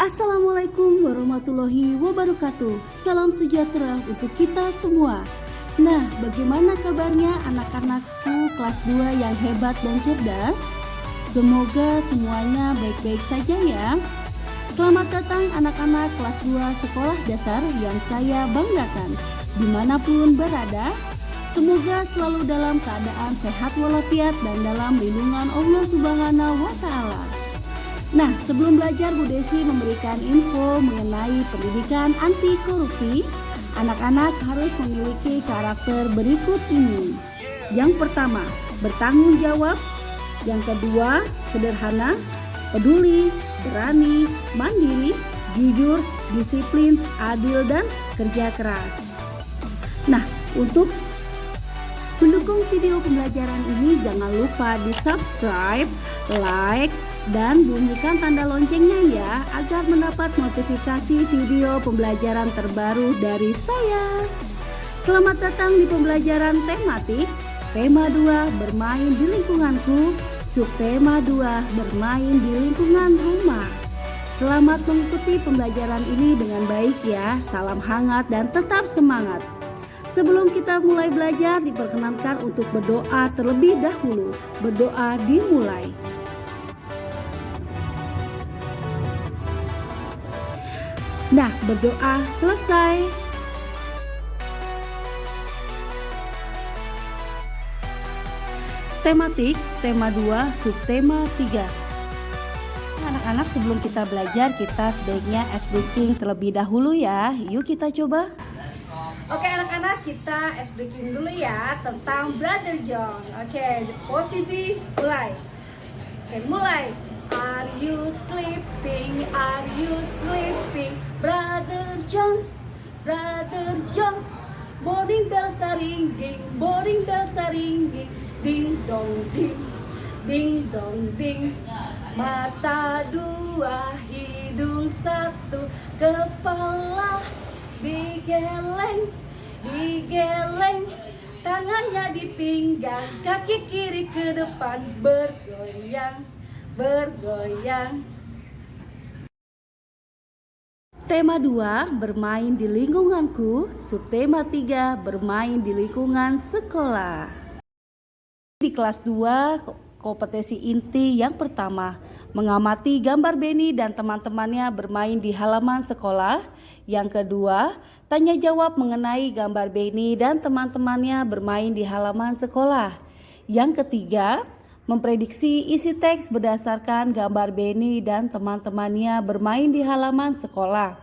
Assalamualaikum warahmatullahi wabarakatuh. Salam sejahtera untuk kita semua. Nah, bagaimana kabarnya anak-anakku kelas 2 yang hebat dan cerdas? Semoga semuanya baik-baik saja ya. Selamat datang anak-anak kelas 2 sekolah dasar yang saya banggakan. Dimanapun berada, semoga selalu dalam keadaan sehat walafiat dan dalam lindungan Allah Subhanahu wa Ta'ala. Nah, sebelum belajar, Bu Desi memberikan info mengenai pendidikan anti korupsi. Anak-anak harus memiliki karakter berikut ini. Yang pertama, bertanggung jawab. Yang kedua, sederhana, peduli, berani, mandiri, jujur, disiplin, adil, dan kerja keras. Nah, untuk mendukung video pembelajaran ini, jangan lupa di subscribe, like, dan bunyikan tanda loncengnya ya, agar mendapat notifikasi video pembelajaran terbaru dari saya. Selamat datang di pembelajaran tematik. Tema 2, bermain di lingkunganku. Subtema 2, bermain di lingkungan rumah. Selamat mengikuti pembelajaran ini dengan baik ya. Salam hangat dan tetap semangat. Sebelum kita mulai belajar, diperkenankan untuk berdoa terlebih dahulu. Berdoa dimulai. Nah, berdoa selesai. Tematik, tema 2, subtema 3. Anak-anak, sebelum kita belajar, kita sebaiknya ice breaking terlebih dahulu ya. Yuk kita coba. Oke anak-anak, kita ice breaking dulu ya tentang Brother John. Oke, posisi mulai. Oke, mulai. Are you sleeping? Are you sleeping? Brother Jones, Brother Jones. Morning bells are ringing, morning bells are ringing. Ding dong ding, ding dong ding. Mata dua, hidung satu, kepala digeleng, digeleng. Tangannya di pinggang, kaki kiri ke depan, bergoyang, bergoyang. Tema 2, bermain di lingkunganku. Subtema 3, bermain di lingkungan sekolah. Di kelas 2, kompetensi inti yang pertama, mengamati gambar Benny dan teman-temannya bermain di halaman sekolah. Yang kedua, tanya jawab mengenai gambar Benny dan teman-temannya bermain di halaman sekolah. Yang ketiga, memprediksi isi teks berdasarkan gambar Benny dan teman-temannya bermain di halaman sekolah.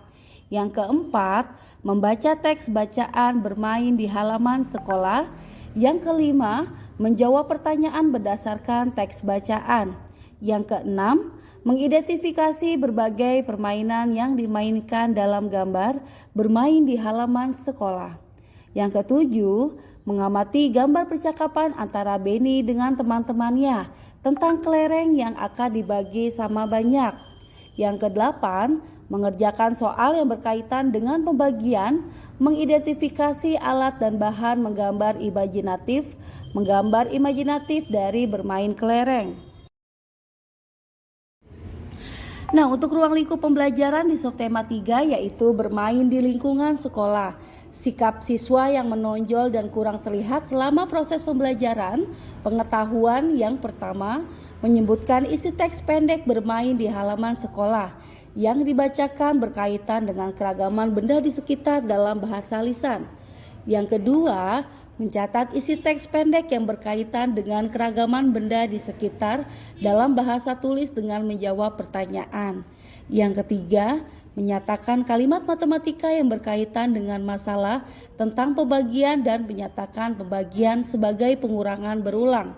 Yang keempat, membaca teks bacaan bermain di halaman sekolah. Yang kelima, menjawab pertanyaan berdasarkan teks bacaan. Yang keenam, mengidentifikasi berbagai permainan yang dimainkan dalam gambar bermain di halaman sekolah. Yang ketujuh, mengamati gambar percakapan antara Benny dengan teman-temannya tentang kelereng yang akan dibagi sama banyak. Yang kedelapan, mengerjakan soal yang berkaitan dengan pembagian, mengidentifikasi alat dan bahan menggambar imajinatif dari bermain kelereng. Nah, untuk ruang lingkup pembelajaran di subtema 3 yaitu bermain di lingkungan sekolah. Sikap siswa yang menonjol dan kurang terlihat selama proses pembelajaran. Pengetahuan yang pertama, menyebutkan isi teks pendek bermain di halaman sekolah yang dibacakan berkaitan dengan keragaman benda di sekitar dalam bahasa lisan. Yang kedua, mencatat isi teks pendek yang berkaitan dengan keragaman benda di sekitar dalam bahasa tulis dengan menjawab pertanyaan. Yang ketiga, menyatakan kalimat matematika yang berkaitan dengan masalah tentang pembagian dan menyatakan pembagian sebagai pengurangan berulang.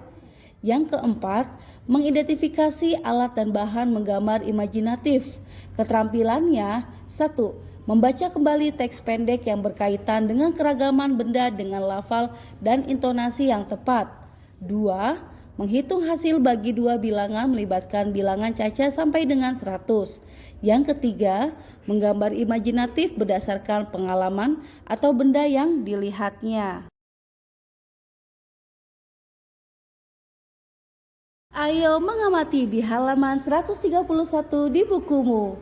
Yang keempat, mengidentifikasi alat dan bahan menggambar imajinatif. Keterampilannya, 1. Membaca kembali teks pendek yang berkaitan dengan keragaman benda dengan lafal dan intonasi yang tepat. 2. Menghitung hasil bagi dua bilangan melibatkan bilangan caca sampai dengan 100. Yang ketiga, menggambar imajinatif berdasarkan pengalaman atau benda yang dilihatnya. Ayo mengamati di halaman 131 di bukumu.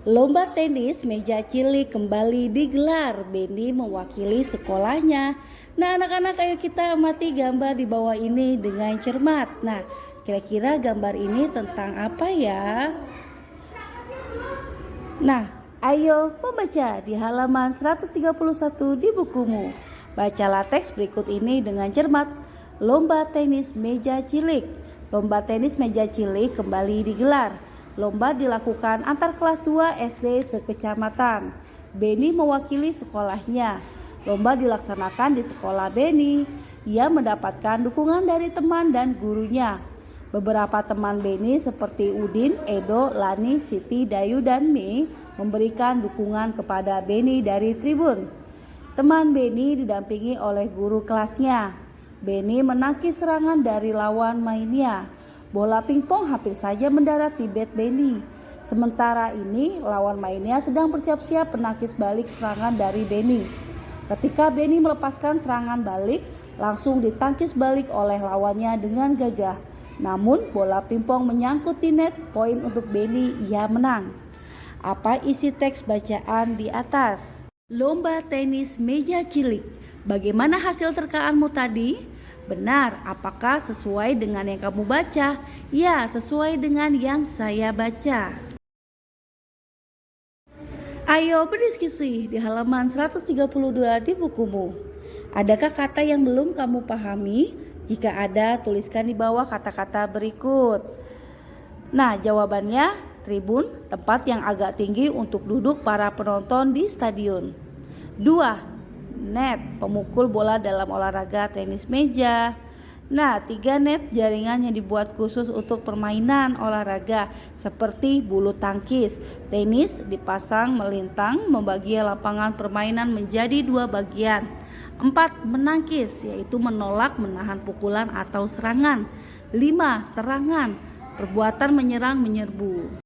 Lomba tenis meja cilik kembali digelar. Benny mewakili sekolahnya. Nah anak-anak, ayo kita amati gambar di bawah ini dengan cermat. Nah kira-kira gambar ini tentang apa ya? Nah ayo membaca di halaman 131 di bukumu. Bacalah teks berikut ini dengan cermat. Lomba tenis meja cilik. Lomba tenis meja cilik kembali digelar. Lomba dilakukan antar kelas 2 SD sekecamatan. Benny mewakili sekolahnya. Lomba dilaksanakan di sekolah Benny. Ia mendapatkan dukungan dari teman dan gurunya. Beberapa teman Benny seperti Udin, Edo, Lani, Siti, Dayu, dan Mei memberikan dukungan kepada Benny dari tribun. Teman Benny didampingi oleh guru kelasnya. Benny menangkis serangan dari lawan mainnya. Bola pingpong hampir saja mendarat di bat Benny. Sementara ini lawan mainnya sedang bersiap-siap menangkis balik serangan dari Benny. Ketika Benny melepaskan serangan balik, langsung ditangkis balik oleh lawannya dengan gagah. Namun bola pingpong menyangkut di net, poin untuk Benny, ia menang. Apa isi teks bacaan di atas? Lomba tenis meja cilik. Bagaimana hasil terkaanmu tadi? Benar, apakah sesuai dengan yang kamu baca? Ya, sesuai dengan yang saya baca. Ayo berdiskusi di halaman 132 di bukumu. Adakah kata yang belum kamu pahami? Jika ada, tuliskan di bawah kata-kata berikut. Nah, jawabannya tribun, tempat yang agak tinggi untuk duduk para penonton di stadion. 2. Net, pemukul bola dalam olahraga tenis meja. Nah, 3 net, jaringan yang dibuat khusus untuk permainan olahraga seperti bulu tangkis. Tenis dipasang melintang membagi lapangan permainan menjadi 2 bagian. 4. Menangkis, yaitu menolak, menahan pukulan atau serangan. 5. Serangan, perbuatan menyerang, menyerbu.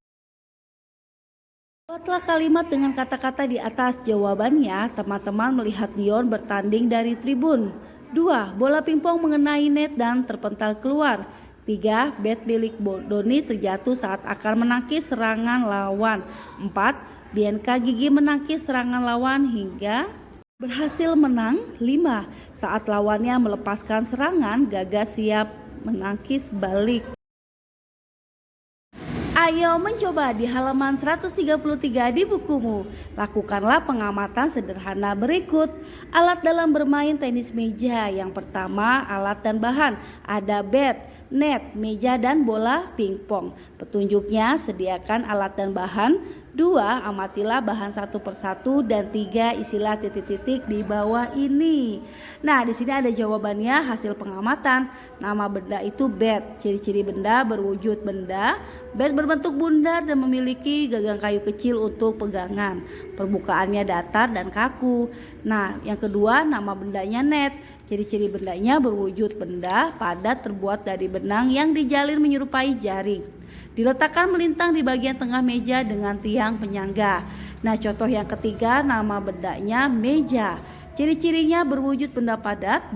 Buatlah kalimat dengan kata-kata di atas. Jawabannya, teman-teman melihat Dion bertanding dari tribun. 2. Bola pingpong mengenai net dan terpental keluar. 3. Bat milik Doni terjatuh saat akan menangkis serangan lawan. 4. Bianca gigi menangkis serangan lawan hingga berhasil menang. 5. Saat lawannya melepaskan serangan, Gaga siap menangkis balik. Ayo mencoba di halaman 133 di bukumu. Lakukanlah pengamatan sederhana berikut. Alat dalam bermain tenis meja. Yang pertama, alat dan bahan. Ada bat, net, meja, dan bola pingpong. Petunjuknya, sediakan alat dan bahan. 2. Amatilah bahan satu persatu. Dan 3. Isilah titik-titik di bawah ini. Nah, di sini ada jawabannya hasil pengamatan. Nama benda itu bat. Ciri-ciri benda berwujud benda. Bat berbentuk bundar dan memiliki gagang kayu kecil untuk pegangan. Permukaannya datar dan kaku. Nah, yang kedua, nama bendanya net. Ciri-ciri bendanya berwujud benda, padat, terbuat dari benang yang dijalin menyerupai jaring. Diletakkan melintang di bagian tengah meja dengan tiang penyangga. Nah, contoh yang ketiga, nama bendanya meja. Ciri-cirinya berwujud benda padat,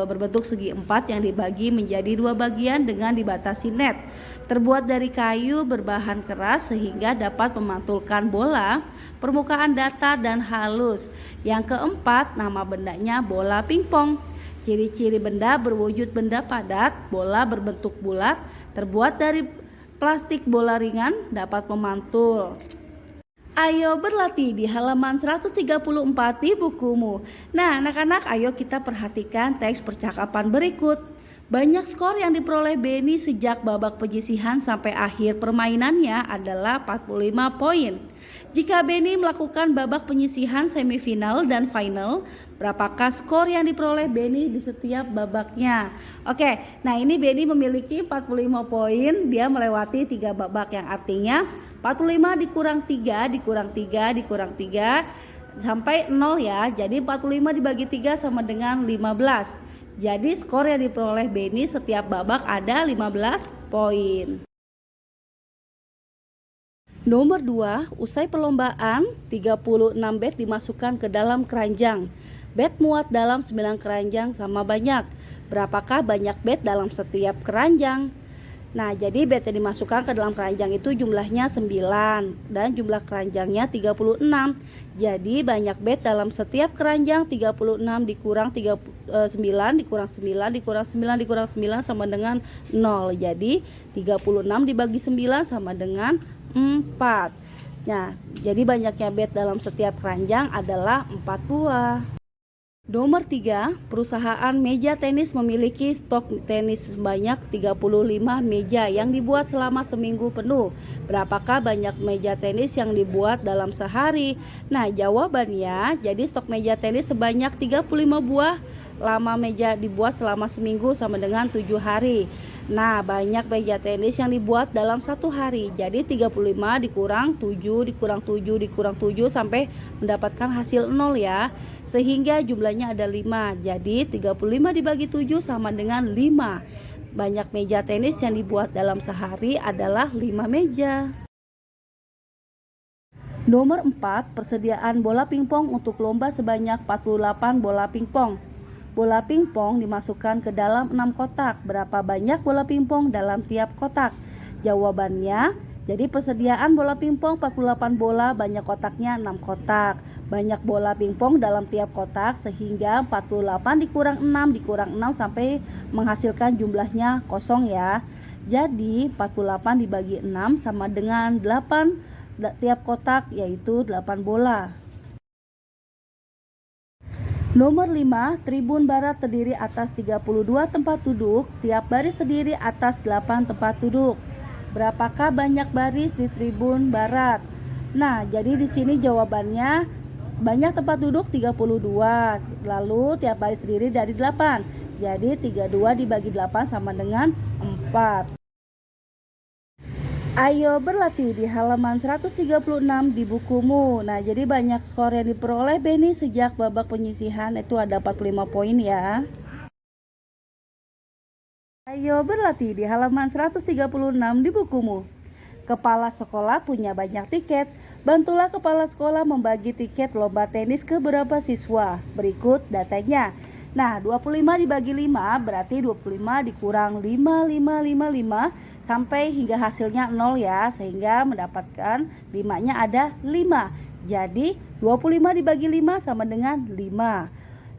berbentuk segi 4 yang dibagi menjadi 2 bagian dengan dibatasi net. Terbuat dari kayu berbahan keras sehingga dapat memantulkan bola, permukaan datar dan halus. Yang keempat, nama bendanya bola pingpong. Ciri-ciri benda berwujud benda padat, bola berbentuk bulat, terbuat dari plastik, bola ringan, dapat memantul. Ayo berlatih di halaman 134 di bukumu. Nah anak-anak, ayo kita perhatikan teks percakapan berikut. Banyak skor yang diperoleh Benny sejak babak penyisihan sampai akhir permainannya adalah 45 poin. Jika Benny melakukan babak penyisihan, semifinal, dan final, berapakah skor yang diperoleh Benny di setiap babaknya? Oke, nah ini Benny memiliki 45 poin, dia melewati 3 babak yang artinya 45 dikurang 3, dikurang 3, dikurang 3, sampai 0 ya. Jadi 45 dibagi 3 sama dengan 15. Jadi skor yang diperoleh Benny setiap babak ada 15 poin. Nomor 2, usai perlombaan 36 bat dimasukkan ke dalam keranjang. Bat muat dalam 9 keranjang sama banyak. Berapakah banyak bat dalam setiap keranjang? Nah, jadi bed yang dimasukkan ke dalam keranjang itu jumlahnya 9 dan jumlah keranjangnya 36. Jadi banyak bed dalam setiap keranjang 36 dikurang 9 dikurang 9 dikurang 9 dikurang 9 sama dengan 0. Jadi 36 dibagi 9 sama dengan 4. Nah, jadi banyaknya bed dalam setiap keranjang adalah 4 buah. Nomor 3, perusahaan meja tenis memiliki stok tenis sebanyak 35 meja yang dibuat selama seminggu penuh. Berapakah banyak meja tenis yang dibuat dalam sehari? Nah, jawabannya, jadi stok meja tenis sebanyak 35 buah. Lama meja dibuat selama seminggu sama dengan 7 hari. Nah, banyak meja tenis yang dibuat dalam 1 hari. Jadi 35 dikurang 7 dikurang 7 dikurang 7 sampai mendapatkan hasil 0 ya. Sehingga jumlahnya ada 5. Jadi 35 dibagi 7 sama dengan 5. Banyak meja tenis yang dibuat dalam sehari adalah 5 meja. Nomor 4, persediaan bola pingpong untuk lomba sebanyak 48 bola pingpong. Bola pingpong dimasukkan ke dalam 6 kotak. Berapa banyak bola pingpong dalam tiap kotak? Jawabannya, jadi persediaan bola pingpong 48 bola, banyak kotaknya 6 kotak. Banyak bola pingpong dalam tiap kotak sehingga 48 dikurang 6 dikurang 6 sampai menghasilkan jumlahnya kosong ya. Jadi 48 dibagi 6 sama dengan 8 tiap kotak, yaitu 8 bola. Nomor 5, tribun barat terdiri atas 32 tempat duduk, tiap baris terdiri atas 8 tempat duduk. Berapakah banyak baris di tribun barat? Nah, jadi di sini jawabannya banyak tempat duduk 32, lalu tiap baris terdiri dari 8. Jadi 32 dibagi 8 sama dengan 4. Ayo berlatih di halaman 136 di bukumu. Nah, jadi banyak skor yang diperoleh Benny sejak babak penyisihan, itu ada 45 poin ya. Ayo berlatih di halaman 136 di bukumu. Kepala sekolah punya banyak tiket. Bantulah kepala sekolah membagi tiket lomba tenis ke beberapa siswa. Berikut datanya. Nah, 25 dibagi 5 berarti 25 dikurang 5 sampai hingga hasilnya 0 ya, sehingga mendapatkan 5-nya ada 5. Jadi 25 dibagi 5 sama dengan 5.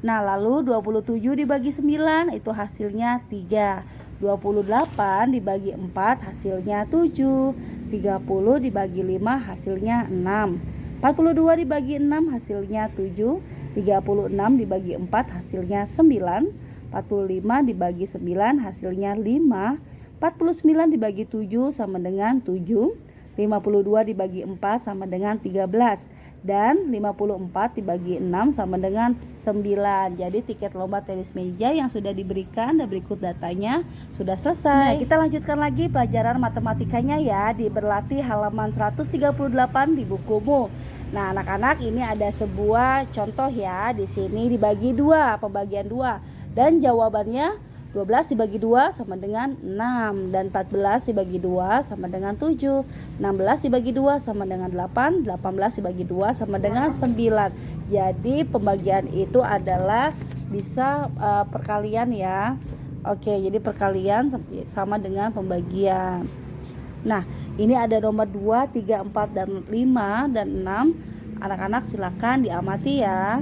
Nah, lalu 27 dibagi 9 itu hasilnya 3. 28 dibagi 4 hasilnya 7. 30 dibagi 5 hasilnya 6. 42 dibagi 6 hasilnya 7. 36 dibagi 4 hasilnya 9. 45 dibagi 9 hasilnya 5. 49 dibagi 7 sama dengan 7. 52 dibagi 4 sama dengan 13. Dan 54 dibagi 6 sama dengan 9. Jadi tiket lomba tenis meja yang sudah diberikan dan berikut datanya sudah selesai. Nah, kita lanjutkan lagi pelajaran matematikanya ya di berlatih halaman 138 di bukumu. Nah, anak-anak, ini ada sebuah contoh ya. Di sini dibagi 2, pembagian 2. Dan jawabannya 12 dibagi 2 sama dengan 6, dan 14 dibagi 2 sama dengan 7, 16 dibagi 2 sama dengan 8, 18 dibagi 2 sama dengan 9. Jadi pembagian itu adalah bisa perkalian ya. Oke, jadi perkalian sama dengan pembagian. Nah, ini ada nomor 2, 3, 4, dan 5, dan 6. Anak-anak silakan diamati ya.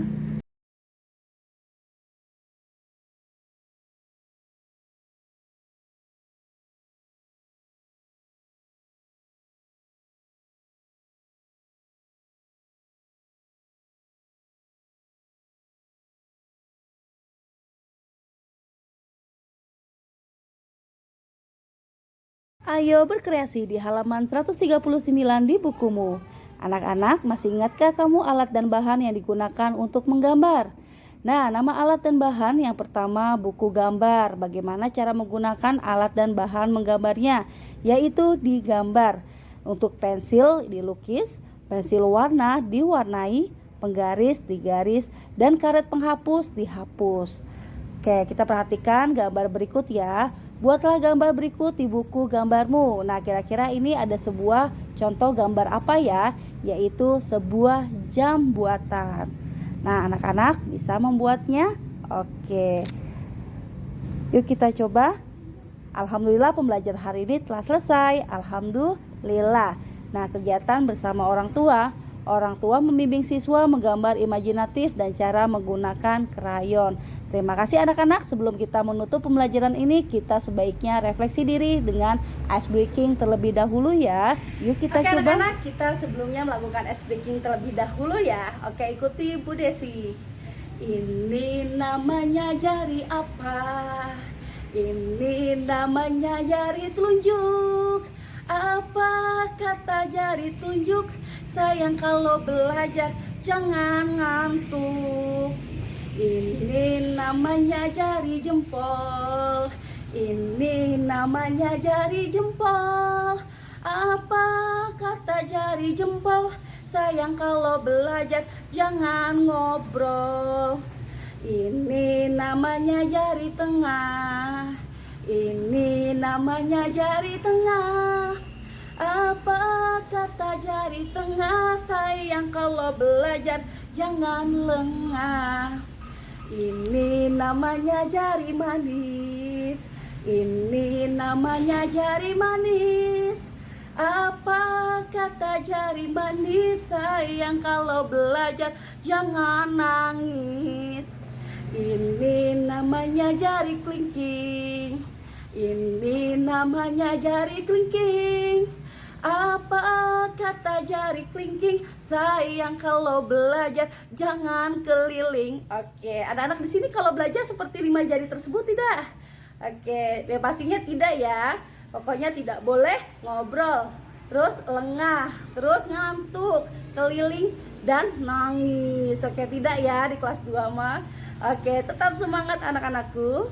Ayo berkreasi di halaman 139 di bukumu. Anak-anak, masih ingatkah kamu alat dan bahan yang digunakan untuk menggambar? Nah, nama alat dan bahan yang pertama buku gambar. Bagaimana cara menggunakan alat dan bahan menggambarnya? Yaitu digambar. Untuk pensil dilukis, pensil warna diwarnai, penggaris digaris, dan karet penghapus dihapus. Oke, kita perhatikan gambar berikut ya. Buatlah gambar berikut di buku gambarmu. Nah, kira-kira ini ada sebuah contoh gambar apa ya? Yaitu sebuah jam buatan. Nah, anak-anak bisa membuatnya? Oke. Yuk kita coba. Alhamdulillah pembelajaran hari ini telah selesai. Alhamdulillah. Nah, kegiatan bersama orang tua. Orang tua membimbing siswa menggambar imajinatif dan cara menggunakan krayon. Terima kasih anak-anak. Sebelum kita menutup pembelajaran ini, kita sebaiknya refleksi diri dengan ice breaking terlebih dahulu ya. Yuk kita coba. Anak-anak, kita sebelumnya melakukan ice breaking terlebih dahulu ya. Oke, ikuti Bu Desi. Ini namanya jari apa? Ini namanya jari telunjuk. Apa kata jari tunjuk? Sayang kalau belajar jangan ngantuk. Ini namanya jari jempol. Ini namanya jari jempol. Apa kata jari jempol? Sayang kalau belajar jangan ngobrol. Ini namanya jari tengah. Ini namanya jari tengah. Apa kata jari tengah? Sayang kalau belajar jangan lengah. Ini namanya jari manis. Ini namanya jari manis. Apa kata jari manis? Sayang kalau belajar jangan nangis. Ini namanya jari kelingking. Ini namanya jari kelingking. Apa kata jari kelingking? Sayang kalau belajar jangan keliling. Oke, anak-anak di sini kalau belajar seperti 5 jari tersebut tidak? Oke, pastinya tidak ya. Pokoknya tidak boleh ngobrol, terus lengah, terus ngantuk, keliling dan nangis. Oke, tidak ya di kelas 2 mah. Oke, tetap semangat anak-anakku.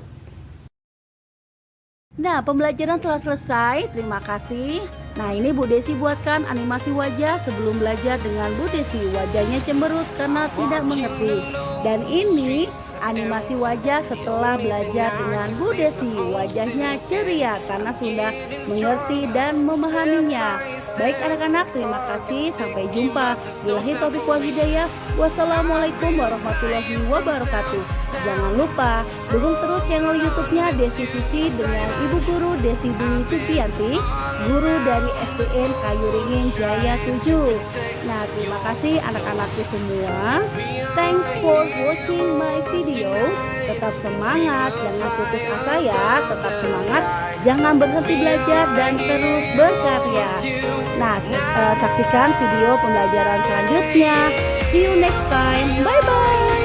Nah, pembelajaran telah selesai. Terima kasih. Nah, ini Bu Desi buatkan animasi wajah sebelum belajar dengan Bu Desi. Wajahnya cemberut karena tidak mengerti. Dan ini animasi wajah setelah belajar dengan Bu Desi. Wajahnya ceria karena sudah mengerti dan memahaminya. Baik anak-anak, terima kasih. Sampai jumpa. Billahi taufiq wal hidayah. Wassalamualaikum warahmatullahi wabarakatuh. Jangan lupa dukung terus channel YouTube-nya Desi Sisi dengan Ibu Guru Desi Dwi Supianti, guru dari SDN Kayu Ringin Jaya 7. Nah, terima kasih anak-anakku semua. Thanks for watching my video. Tetap semangat, jangan putus asa ya. Tetap semangat, jangan berhenti belajar dan terus berkarya. Nah, saksikan video pembelajaran selanjutnya. See you next time. Bye bye.